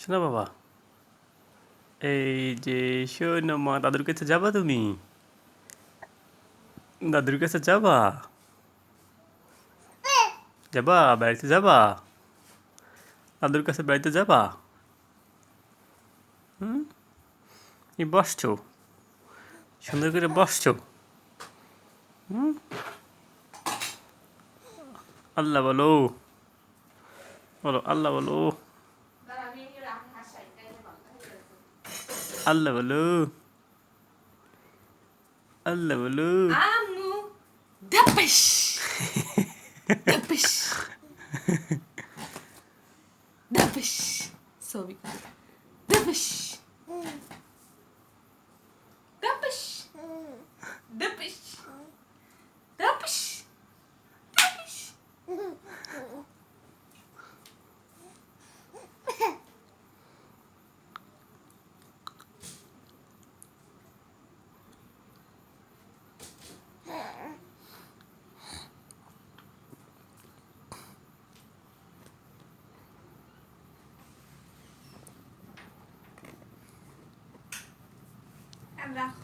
শোনো বাবা, এই যে শোনো মা, দাদুর কাছে যাবা তুমি? দাদুর কাছে যাবা? যাবা বাড়িতে যাবা? দাদুর কাছে বাড়িতে যাবা? হুম, এই বসছো, সুন্দর করে বসছো। হুম, আল্লাহ বলো, বলো আল্লাহ বলো, আল্লাহ বলো, আল্লাহ বলো। আম্মু দাপিস দাপিস দাপিস ছবি দাপিস দাপিস দাপিস দাপিস দাপিস রাখো